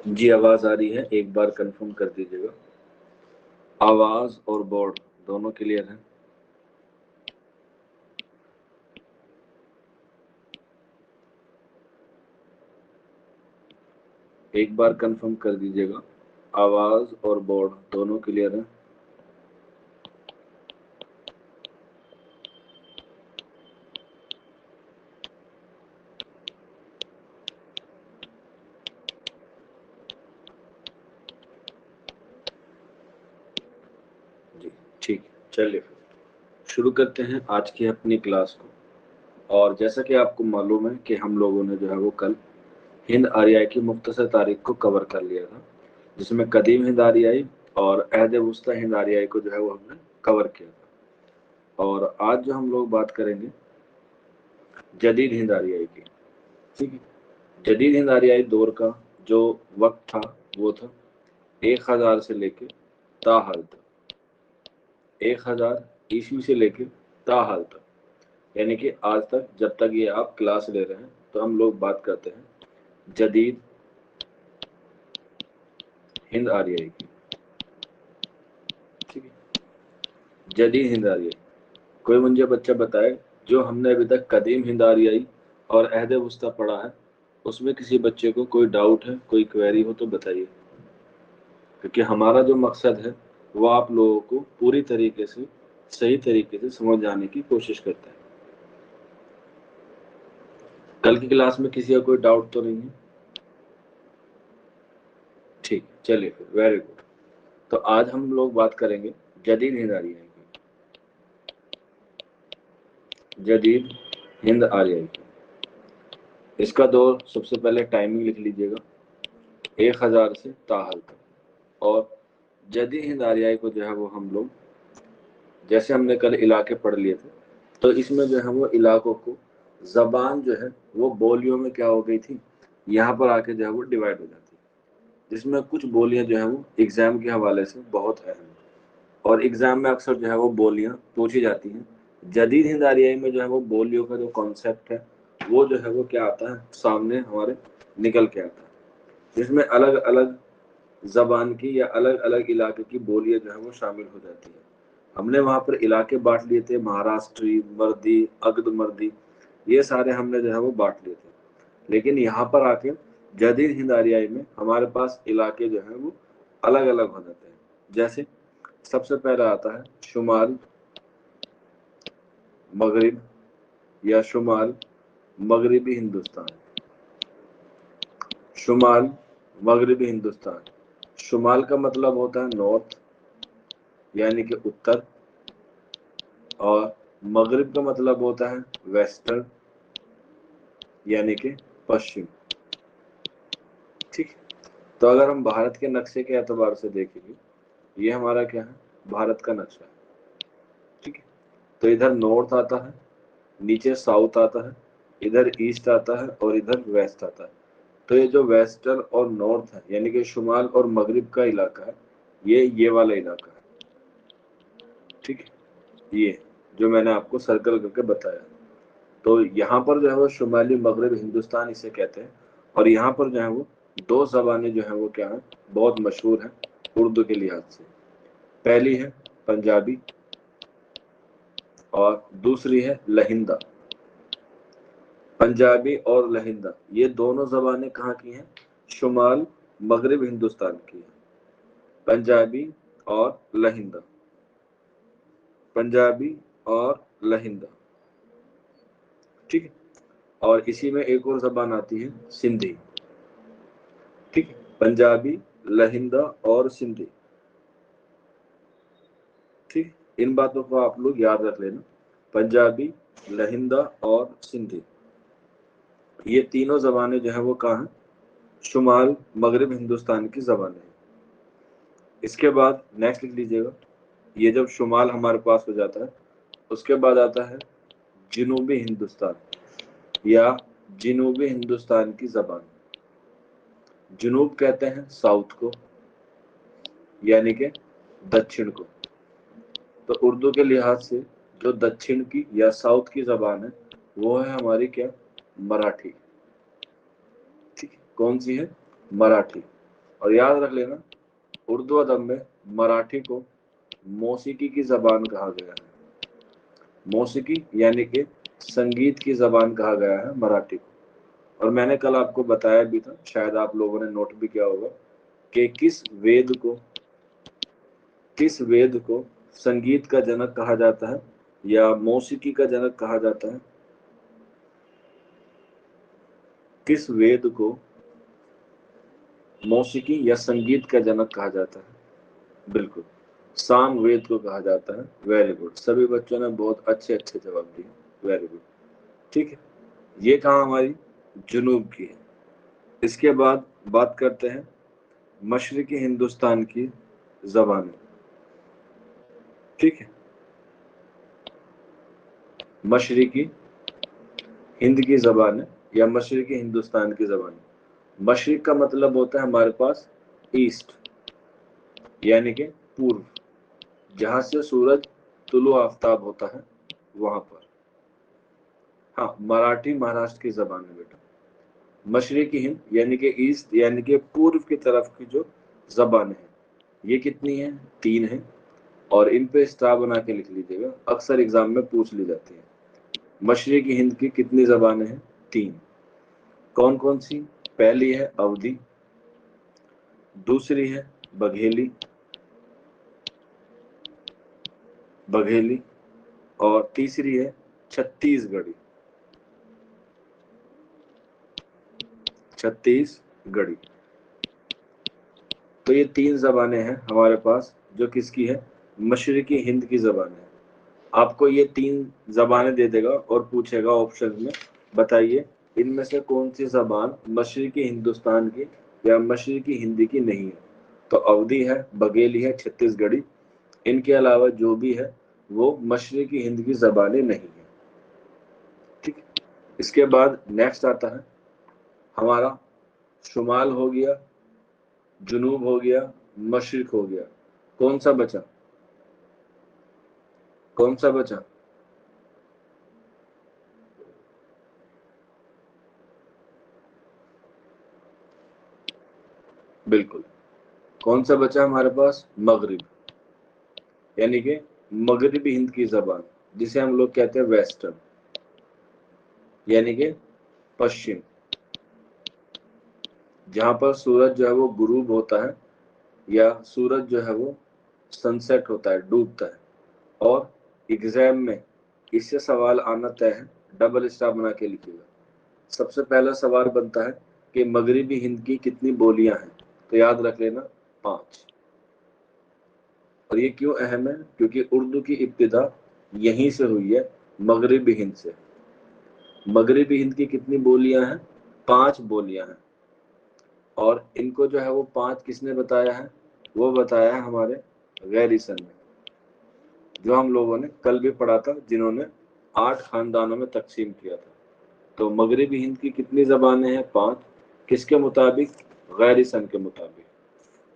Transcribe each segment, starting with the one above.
जी आवाज आ रही है, एक बार कंफर्म कर दीजिएगा। आवाज और बोर्ड दोनों क्लियर है? एक बार कंफर्म कर दीजिएगा, आवाज और बोर्ड दोनों क्लियर है? जी ठीक है, चलिए फिर शुरू करते हैं आज की अपनी क्लास को। और जैसा कि आपको मालूम है कि हम लोगों ने जो है वो कल हिंद आर्याई की मुख्तसर तारीख को कवर कर लिया था, जिसमें कदीम हिंद आर्याई और अहद वस्ता हिंद आर्याई को जो है वो हमने कवर किया था। और आज जो हम लोग बात करेंगे जदीद हिंद आर्याई की। ठीक है, जदीद हिंद आर्याई दौर का जो वक्त था वो था 1000 से लेके ताहाल तक, 1000 ईस्वी से लेके ताहाल तक, यानी कि आज तक जब तक ये आप क्लास ले रहे हैं तो हम लोग बात करते हैं जदीद हिंद आर्याई की। ठीक है, जदीद हिंद आर्याई, कोई मुझे बच्चा बताए जो हमने अभी तक कदीम हिंद आर्याई और अहद वस्ता पढ़ा है उसमें किसी बच्चे को कोई डाउट है, कोई क्वेरी हो तो बताइए, क्योंकि हमारा जो मकसद है वो आप लोगों को पूरी तरीके से सही तरीके से समझ आने की कोशिश करता है। कल की क्लास में किसी का कोई डाउट तो नहीं है? ठीक, चलिए फिर, वेरी गुड। तो आज हम लोग बात करेंगे जदीद हिंद आर्याई की। जदीद हिंद आर्याई की, इसका दौर सबसे पहले टाइमिंग लिख लीजिएगा 1000 से ताहाल तक। और जदीद हिंद आर्याई को जो है वो हम लोग, जैसे हमने कल इलाके पढ़ लिए थे, तो इसमें जो है वो इलाकों को जबान जो है वो बोलियों में क्या हो गई थी, यहाँ पर आके जो है वो डिवाइड हो जाती है, जिसमें कुछ बोलियां जो है वो एग्जाम के हवाले से बहुत अहम है और एग्जाम में अक्सर जो है वो बोलियां पूछी जाती हैं। जदीद हिंद आर्याई में जो है वो बोलियों का जो कॉन्सेप्ट है वो जो है वो क्या आता है, सामने हमारे निकल के आता है, जिसमें अलग अलग जबान की या अलग अलग इलाके की बोलियां जो है वो शामिल हो जाती है। हमने वहां पर इलाके बांट लिए थे, महाराष्ट्री, मर्दी, अगध मर्दी, ये सारे हमने जो है वो बांट लिए थे। लेकिन यहाँ पर आके जदीद हिंद आर्याई में हमारे पास इलाके जो है वो अलग अलग हो जाते हैं। जैसे सबसे पहला आता है शुमाल मगरिब या शुमाल मगरिबी हिंदुस्तान। शुमाल मगरिबी हिंदुस्तान, शुमाल का मतलब होता है नॉर्थ यानी कि उत्तर, और मगरिब का मतलब होता है वेस्टर्न यानी कि पश्चिम। ठीक, तो अगर हम भारत के नक्शे के एतबार से देखेंगे, ये हमारा क्या है, भारत का नक्शा है। ठीक है, तो इधर नॉर्थ आता है, नीचे साउथ आता है, इधर ईस्ट आता है और इधर वेस्ट आता है। तो ये जो वेस्टर्न और नॉर्थ है यानी कि शुमाल और मगरिब का इलाका है, ये वाला इलाका है। ठीक है, ये जो मैंने आपको सर्कल करके बताया, तो यहाँ पर जो है वो शुमाली मगरब हिंदुस्तान इसे कहते हैं। और यहाँ पर जो है वो दो जबानें जो है वो क्या है, बहुत मशहूर है उर्दू के लिहाज से। पहली है पंजाबी और दूसरी है लहिंदा। पंजाबी और लहिंदा ये दोनों जबानें कहाँ की हैं, शुमाल मगरब हिंदुस्तान की है। पंजाबी और लहिंदा, पंजाबी और लहिंदा। ठीक है, और इसी में एक और जबान आती है सिंधी। ठीक है, पंजाबी, लहिंदा और सिंधी। ठीक, इन बातों को आप लोग याद रख लेना, पंजाबी, लहिंदा और सिंधी, ये तीनों जबानें जो है वो कहाँ हैं, शुमाल मगरब हिंदुस्तान की जबानें हैं। इसके बाद नेक्स्ट लिख लीजिएगा, ये जब शुमाल हमारे पास हो जाता है उसके बाद आता है जनूबी हिंदुस्तान या जनूबी हिंदुस्तान की जबान। जनूब कहते हैं साउथ को यानी कि दक्षिण को, तो उर्दू के लिहाज से जो दक्षिण की या साउथ की जबान है वो है हमारी क्या, मराठी। ठीक है, कौन सी है, मराठी। और याद रख लेना, उर्दू अदब में मराठी को मौसीकी की जबान कहा गया है। मौसीकी यानी कि संगीत की जबान कहा गया है मराठी को। और मैंने कल आपको बताया भी था, शायद आप लोगों ने नोट भी किया होगा, कि किस वेद को संगीत का जनक कहा जाता है या मौसीकी का जनक कहा जाता है। किस वेद को मौसीकी या संगीत का जनक कहा जाता है? बिल्कुल, साम वेद को कहा जाता है। वेरी गुड, सभी बच्चों ने बहुत अच्छे अच्छे जवाब दिए, वेरी गुड। ठीक है, ये कहा हमारी जुनूब की है। इसके बाद बात करते हैं मशरिकी हिंदुस्तान की जबानें। ठीक है, मशरिकी हिंद की जबानें या मशरिकी हिंदुस्तान की जबानें। मशरिक का मतलब होता है हमारे पास ईस्ट, यानी कि पूर्व, जहां से सूरज तुलु आफ्ताब होता है वहां पर। हाँ, मराठी महाराष्ट्र की जबान है बेटा। मशरिकी हिंद यानी कि ईस्ट, यानी कि पूर्व की तरफ की जो जबान है, ये कितनी है? 3 है। और इन पे स्टार बना के लिख लीजिएगा, अक्सर एग्जाम में पूछ ली जाती है। मशरिकी हिंद की कितनी जबानें हैं? 3। कौन कौन सी? पहली है अवधी, दूसरी है बघेली, और तीसरी है छत्तीसगढ़ी। तो ये 3 जबानें हैं हमारे पास, जो किसकी है? मशरिकी हिंद की जबान है। आपको ये 3 जबानें दे देगा और पूछेगा ऑप्शन में, बताइए इनमें से कौन सी जबान मशरिकी हिंदुस्तान की या मशरिकी हिंदी की नहीं है। तो अवधी है, बघेली है, छत्तीसगढ़ी। इनके अलावा जो भी है वो मशरिकी हिंद की जबानें नहीं है। ठीक, इसके बाद नेक्स्ट आता है हमारा शुमाल हो गया, जुनूब हो गया, मशरिक हो गया। कौन सा बचा? बिल्कुल, कौन सा बचा हमारे पास? मगरिब, यानी कि मगरिबी हिंद की जबान, जिसे हम लोग कहते हैं वेस्टर्न, यानी कि पश्चिम, जहां पर सूरज जो है वो गुरूब होता है या सूरज जो है वो सनसेट होता है, डूबता है। और एग्जाम में इससे सवाल आना तय है, डबल स्टार बना के लिखिएगा। सबसे पहला सवाल बनता है कि मगरिबी हिंद की कितनी बोलियां हैं? तो याद रख लेना 5। और ये क्यों अहम है? क्योंकि उर्दू की इब्तिदा यहीं से हुई है, मगरिबी हिंद से। मगरिबी हिंद की कितनी बोलियां हैं? 5 बोलियां हैं। और इनको जो है वो 5 किसने बताया है? वो बताया है हमारे गैरीसन ने, जो हम लोगों ने कल भी पढ़ा था, जिन्होंने 8 खानदानों में तकसीम किया था। तो मगरिबी हिंद की कितनी जबानें हैं? 5। किसके मुताबिक? गैरीसन के मुताबिक।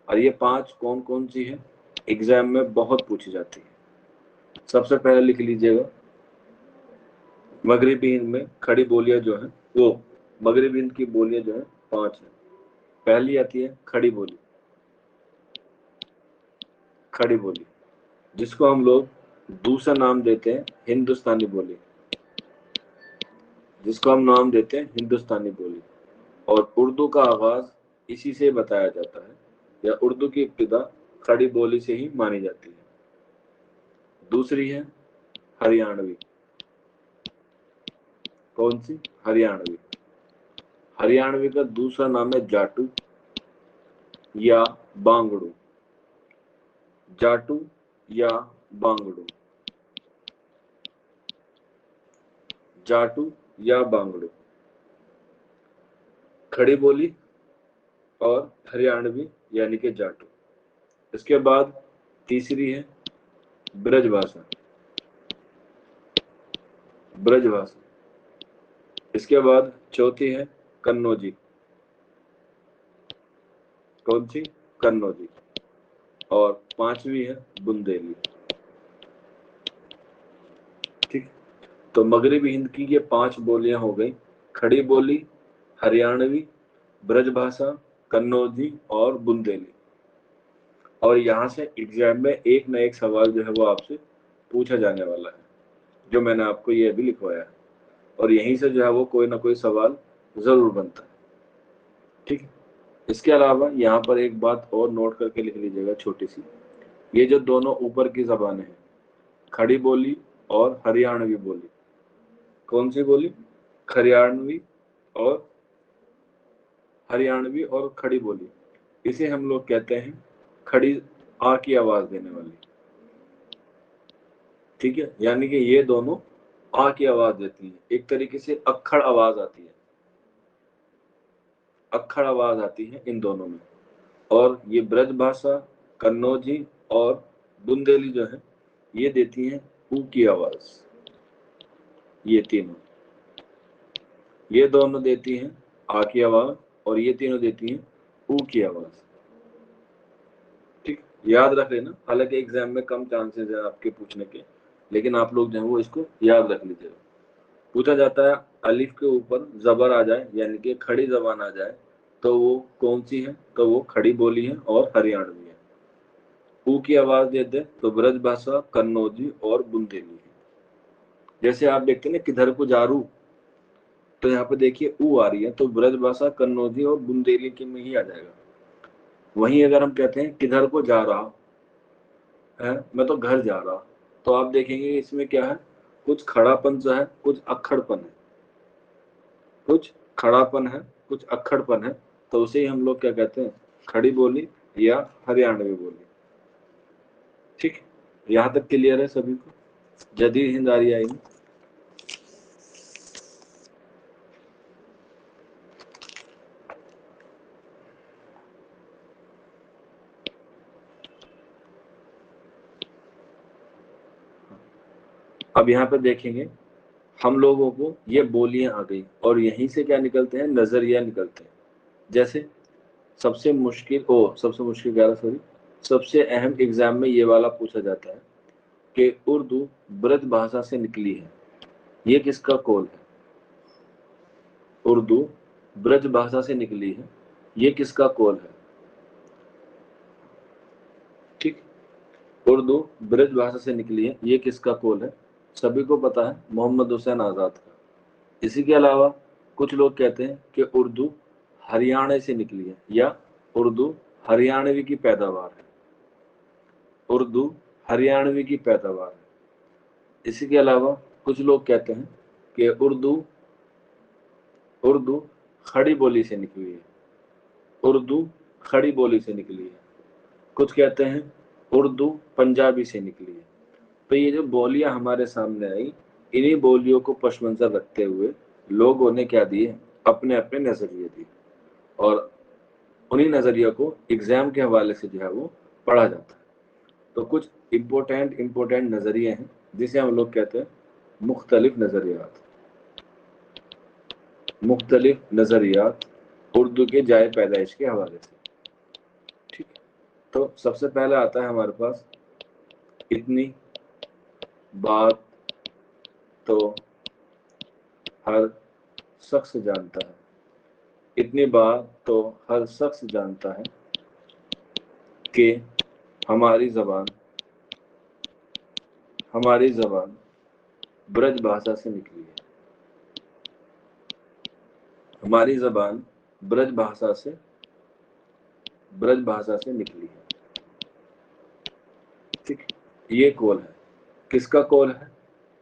और ये 5 कौन कौन सी है? एग्जाम में बहुत पूछी जाती है। सबसे पहले लिख लीजिएगा, मगरिबी हिंद में खड़ी बोलियां जो है वो, मगरिबी हिंद की बोलियां जो है 5 है। पहली आती है खड़ी बोली, जिसको हम लोग दूसरा नाम देते हैं हिंदुस्तानी बोली, और उर्दू का आगाज इसी से बताया जाता है, या उर्दू की इब्तिदा खड़ी बोली से ही मानी जाती है। दूसरी है हरियाणवी। कौन सी? हरियाणवी। हरियाणवी का दूसरा नाम है जाटू या बांगड़ू। जाटू या बांगड़ू, खड़ी बोली और हरियाणवी यानी कि जाटू। इसके बाद तीसरी है ब्रजभाषा। इसके बाद चौथी है कन्नौजी। कौन सी? कन्नौजी। और 5वीं है बुंदेली। ठीक, तो मगरिबी हिंद की ये 5 बोलियां हो गई, खड़ी बोली, हरियाणवी, ब्रजभाषा, कन्नौजी और बुंदेली। और यहाँ से एग्जाम में एक ना एक सवाल जो है वो आपसे पूछा जाने वाला है, जो मैंने आपको ये अभी लिखवाया है, और यहीं से जो है वो कोई ना कोई सवाल जरूर बनता है। ठीक है, इसके अलावा यहाँ पर एक बात और नोट करके लिख लीजिएगा छोटी सी, ये जो दोनों ऊपर की जबानें हैं, खड़ी बोली और हरियाणवी बोली, कौन सी बोली? हरियाणवी और खड़ी बोली, इसे हम लोग कहते हैं खड़ी आ की आवाज देने वाली। ठीक है, यानी कि ये दोनों आ की आवाज देती हैं, एक तरीके से अक्खड़ आवाज आती है, अक्खड़ आवाज आती है इन दोनों में। और ये ब्रज भाषा, कन्नौजी और बुंदेली जो है ये देती हैं ऊ की आवाज। ये तीनों, ये दोनों देती हैं आ की आवाज और ये तीनों देती हैं ऊ की आवाज। ठीक, याद रख लेना, हालांकि एग्जाम में कम चांसेस है आपके पूछने के, लेकिन आप लोग जो है वो इसको याद रख लीजिएगा। पूछा जाता है अलिफ के ऊपर जबर आ जाए यानी कि खड़ी जबान आ जाए तो वो कौन सी है? तो वो खड़ी बोली है और हरियाणवी है। ऊ की आवाज दे दे तो ब्रज भाषा, कन्नौजी और बुंदेली है। जैसे आप देखते हैं ना किधर को जा रू, तो यहाँ पे देखिए ऊ आ रही है तो ब्रज भाषा, कन्नौजी और बुंदेली के में ही आ जाएगा। वहीं अगर हम कहते हैं किधर को जा रहा है, मैं तो घर जा रहा, तो आप देखेंगे इसमें क्या है, कुछ खड़ापन जो है, कुछ अक्खड़पन है, कुछ खड़ापन है, कुछ अक्खड़पन है, तो उसे ही हम लोग क्या कहते हैं? खड़ी बोली या हरियाणवी बोली। ठीक, यहाँ तक क्लियर है सभी को? जदीद हिंद आरियाई में अब यहाँ पे देखेंगे हम लोगों को ये बोलियां आ गई और यहीं से क्या निकलते हैं? नजरिया निकलते हैं। जैसे सबसे मुश्किल सॉरी, सबसे अहम एग्जाम में ये वाला पूछा जाता है कि उर्दू ब्रज भाषा से निकली है, ये किसका कौल है? उर्दू ब्रज भाषा से निकली है, ये किसका कौल है? ठीक, उर्दू ब्रज भाषा से निकली है, ये किसका कौल है? सभी को पता है, मोहम्मद हुसैन आजाद का। इसी के अलावा कुछ लोग कहते हैं कि उर्दू हरियाणा से निकली है या उर्दू हरियाणवी की पैदावार है, उर्दू हरियाणवी की पैदावार है। इसी के अलावा कुछ लोग कहते हैं कि उर्दू उर्दू खड़ी बोली से निकली है, उर्दू खड़ी बोली से निकली है। कुछ कहते हैं उर्दू पंजाबी से निकली है। तो ये जो बोलियां हमारे सामने आई, इन्हीं बोलियों को पश मंजर रखते हुए लोगों ने क्या दिए? अपने अपने नजरिए दिए, और उन्हीं नजरियों को एग्जाम के हवाले से जो है वो पढ़ा जाता है। तो कुछ इम्पोर्टेंट नजरिए हैं जिसे हम लोग कहते हैं मुख्तलिफ नजरियात। मुख्तलिफ नजरियात उर्दू के जाए पैदाइश के हवाले से। ठीक, तो सबसे पहले आता है हमारे पास इतनी बात तो हर शख्स जानता है। इतनी बात तो हर शख्स जानता है कि हमारी जबान ब्रज भाषा से निकली है। हमारी जबान ब्रज भाषा से निकली है। ठीक, ये कौल है, किसका कौल है?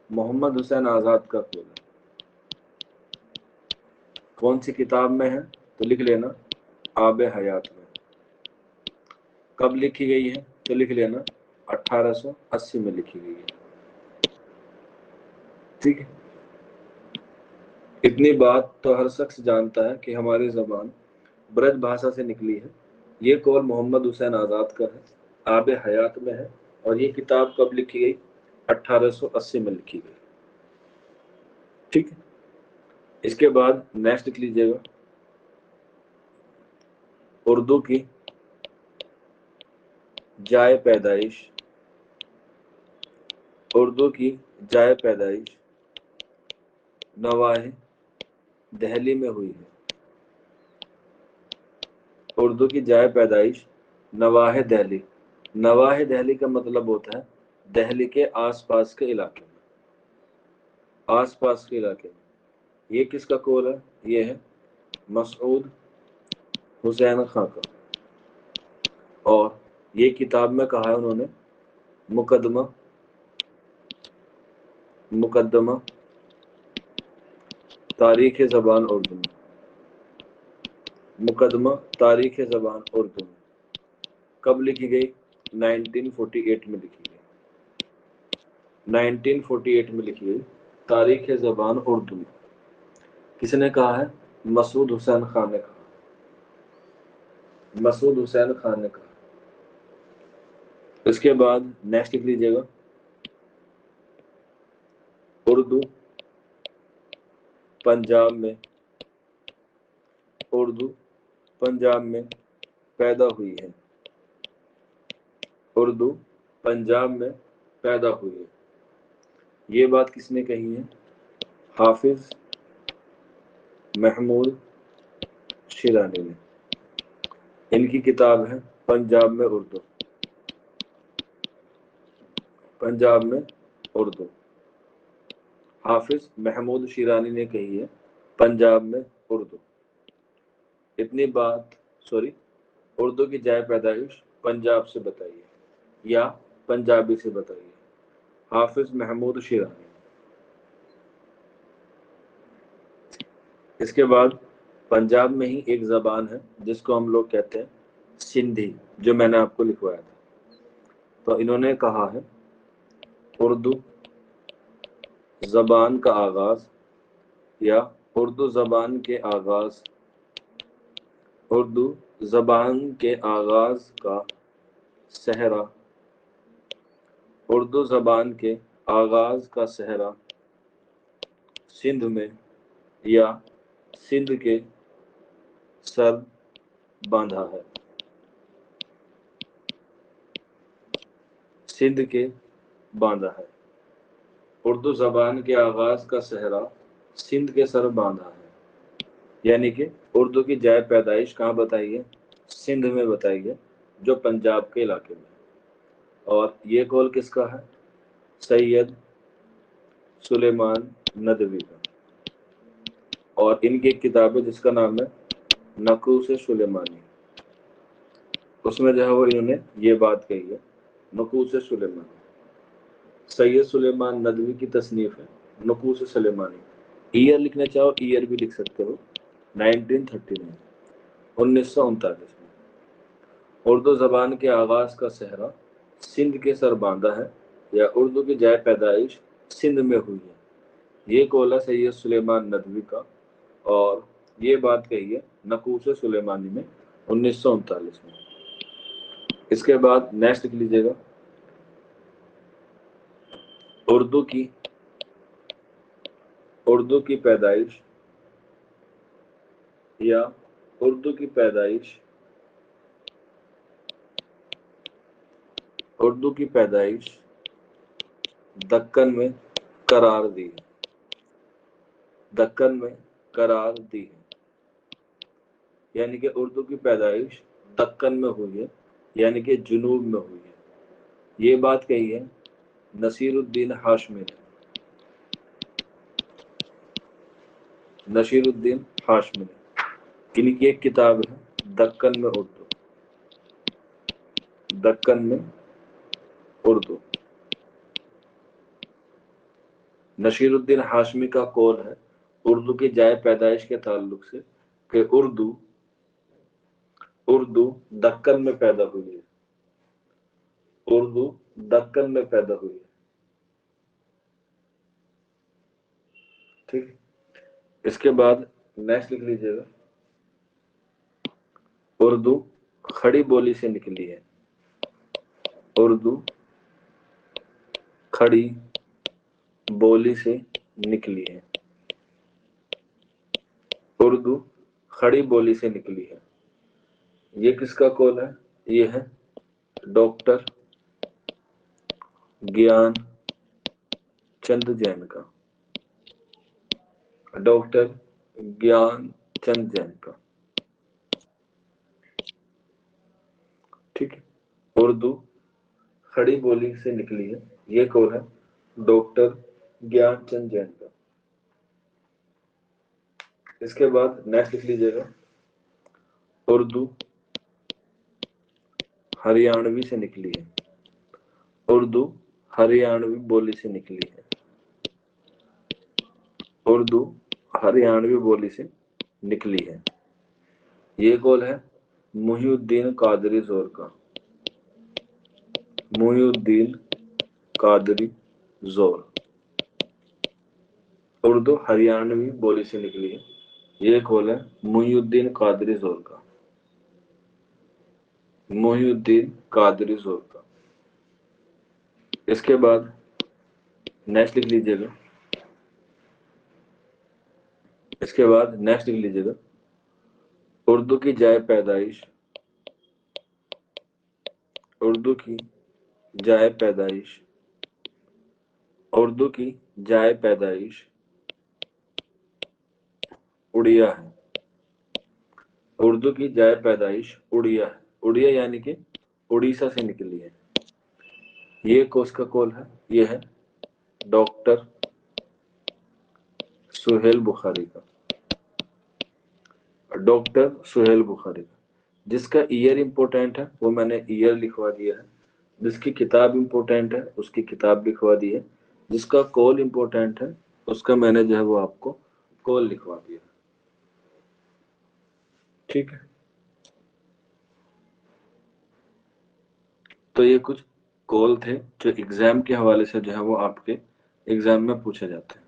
मोहम्मद हुसैन आजाद का कौल है। कौन सी किताब में है? तो लिख लेना आब हयात में। कब लिखी गई है? तो लिख लेना 1880 में लिखी गई है। ठीक है, इतनी बात तो हर शख्स जानता है कि हमारी जबान ब्रज भाषा से निकली है, ये कौल मोहम्मद हुसैन आजाद का है, आब हयात में है, और ये किताब कब लिखी गई? 1880 में लिखी गई। ठीक है, इसके बाद नेक्स्ट लिख लीजिएगा, उर्दू की जाए पैदाइश, उर्दू की जाए पैदाइश नवाहे दहली में हुई है। اردو کی جائے پیدائش نواح دہلی. نواح دہلی کا مطلب ہوتا ہے دہلی کے آس پاس کے علاقے میں. آس پاس کے علاقے میں. یہ کس کا قول ہے؟ یہ ہے مسعود حسین خان کا. اور یہ کتاب میں کہا ہے انہوں نے مقدمہ تاریخ زبان اردو میں. مقدمہ تاریخ زبان اردو میں کب لکھی گئی؟ 1948 میں لکھی گئی. 1948 میں لکھی گئی تاریخ زبان اردو میں. کس نے کہا ہے؟ مسعود حسین خان نے کہا. مسعود حسین خان نے کہا. اس کے بعد نیکسٹ لکھ لیجیے گا اردو پنجاب میں. اردو پنجاب میں پیدا ہوئی ہے. اردو پنجاب میں پیدا ہوئی ہے. یہ بات کس نے کہی ہے؟ حافظ محمود شیرانی نے. ان کی کتاب ہے پنجاب میں اردو. پنجاب میں اردو حافظ محمود شیرانی نے کہی ہے پنجاب میں اردو. اتنی بات اردو کی جائے پیدائش پنجاب سے بتائیے یا پنجابی سے بتائیے. حافظ محمود شیرانی. اس کے بعد پنجاب میں ہی ایک زبان ہے جس کو ہم لوگ کہتے ہیں سندھی، جو میں نے آپ کو لکھوایا تھا. تو انہوں نے کہا ہے اردو زبان کا آغاز یا اردو زبان کے آغاز. اردو زبان کے آغاز کا صحرا. اردو زبان کے آغاز کا صحرا سندھ میں یا سندھ کے سر باندھا ہے. سندھ کے باندھا ہے. اردو زبان کے آغاز کا صحرا سندھ کے سر باندھا ہے. یعنی کہ اردو کی جائے پیدائش کہاں بتائی ہے؟ سندھ میں بتائی ہے، جو پنجاب کے علاقے میں. اور یہ قول کس کا ہے؟ سید سلیمان ندوی کا. اور ان کی ایک کتاب ہے جس کا نام ہے نقوش سلیمانی. اس میں جو ہے وہ انہوں نے یہ بات کہی ہے نقوش سلیمانی. سید سلیمان ندوی کی تصنیف ہے نقوش سلیمانی. ایئر لکھنا چاہو ایئر بھی لکھ سکتے ہو 1939 1939 میں. اردو زبان کے آغاز کا صحرا سندھ کے سر باندھا ہے یا اردو کی جائے پیدائش سندھ میں ہوئی ہے. یہ قول ہے سید سلیمان ندوی کا. اور یہ بات کہی ہے نقوش سلیمانی میں 1939 میں. اس کے بعد نیکسٹ لکھ لیجیے گا اردو کی پیدائش یا اردو کی پیدائش دکن میں قرار دی ہے. دکن میں قرار دی ہے. یعنی کہ اردو کی پیدائش دکن میں ہوئی ہے، یعنی کہ جنوب میں ہوئی ہے. یہ بات کہی ہے نصیر الدین ہاشمی نے. نصیر الدین ہاشمی نے. ان کی ایک کتاب ہے دکن میں اردو. دکن میں اردو. نصیر الدین ہاشمی کا قول ہے اردو کی جائے پیدائش کے تعلق سے کہ اردو دکن میں پیدا ہوئی ہے. اردو دکن میں پیدا ہوئی ہے. ٹھیک. اس کے بعد نیکسٹ لکھ لیجیے گا اردو کھڑی بولی سے نکلی ہے. اردو کھڑی بولی سے نکلی ہے. اردو کھڑی بولی سے نکلی ہے. یہ کس کا قول ہے؟ یہ ہے ڈاکٹر گیان چند جین کا. ڈاکٹر گیان چند جین کا. اردو کھڑی بولی سے نکلی ہے، یہ کون ہے؟ ڈاکٹر گیان چند جین کا۔ اس کے بعد نیکسٹ لکھ لیجیے گا، اردو ہریانوی سے نکلی ہے، اردو ہریانوی بولی سے نکلی ہے، اردو ہریانوی بولی سے نکلی ہے، یہ قول ہے محی الدین قادری زور کا، محی الدین قادری زور، اردو ہریانوی بولی سے نکلی ہے، یہ قول ہے محی الدین قادری زور کا، محی الدین قادری زور کا۔ اس کے بعد نیکسٹ لکھ لیجیے گا، اس کے بعد نیکسٹ لکھ لیجیے گا، اردو کی جائے پیدائش، اردو کی جائے پیدائش، اردو کی جائے پیدائش اڑیا ہے، اردو کی جائے پیدائش اڑیا ہے، اڑیا یعنی کہ اڑیسہ سے نکلی ہے، یہ کس کا قول ہے؟ یہ ہے ڈاکٹر سہیل بخاری کا، ڈاکٹر سہیل بخاری کا۔ جس کا ایئر امپورٹنٹ ہے وہ میں نے ایئر لکھوا دیا ہے، جس کی کتاب امپورٹنٹ ہے اس کی کتاب لکھوا دی ہے، جس کا کال امپورٹنٹ ہے اس کا میں نے جو ہے وہ آپ کو کال لکھوا دیا ہے، ٹھیک ہے؟ تو یہ کچھ کال تھے جو ایگزام کے حوالے سے جو ہے وہ آپ کے ایگزام میں پوچھے جاتے ہیں۔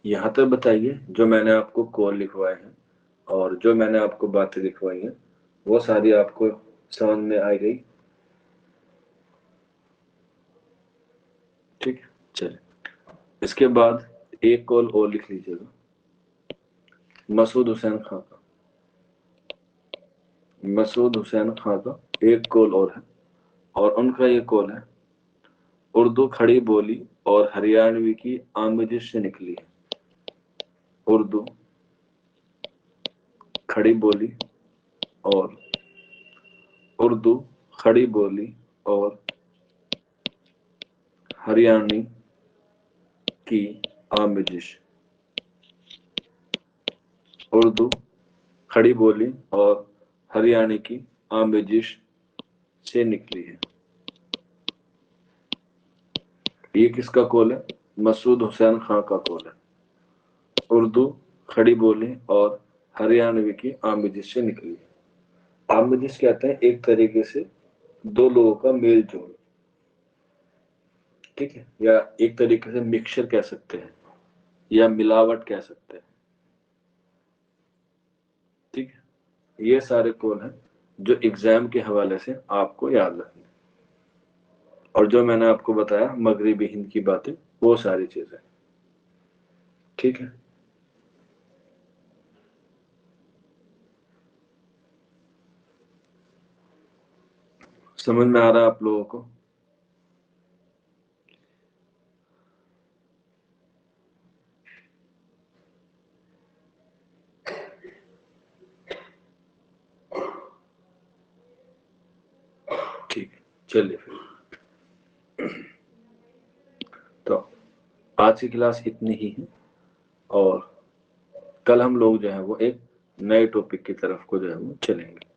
یہاں تک بتائیے جو میں نے آپ کو کال لکھوائے ہیں اور جو میں نے آپ کو باتیں لکھوائی ہیں وہ ساری آپ کو سمجھ میں آئی گئی؟ ٹھیک ہے، چلے اس کے بعد ایک کال اور لکھ لیجیے گا، مسعود حسین خان کا، مسعود حسین خان کا ایک کال اور ہے، اور ان کا یہ کال ہے اردو کھڑی بولی اور ہریانوی کی آمیزش سے نکلی ہے، اردو کھڑی بولی اور اردو کھڑی بولی اور ہریانوی کی آمیزش، اردو کھڑی بولی اور ہریانوی کی آمیزش سے نکلی ہے، یہ کس کا قول ہے؟ مسعود حسین خان کا قول ہے، اردو کھڑی بولی اور ہریانوی کی آمیزش سے نکلی ہے۔ آمیزش کہتے ہیں ایک طریقے سے دو لوگوں کا میل جول، ٹھیک ہے، یا ایک طریقے سے مکسچر کہہ سکتے ہیں یا ملاوٹ کہہ سکتے ہیں، ٹھیک ہے۔ یہ سارے قول ہیں جو ایگزام کے حوالے سے آپ کو یاد رکھنے، اور جو میں نے آپ کو بتایا مغربی ہند کی باتیں وہ ساری چیزیں، ٹھیک ہے۔ سمجھ میں آ رہا ہے آپ لوگوں کو؟ ٹھیک ہے، چلیے پھر تو آج کی کلاس اتنی ہی ہے، اور کل ہم لوگ جو ہے وہ ایک نئے ٹاپک کی طرف کو جو ہے وہ چلیں گے۔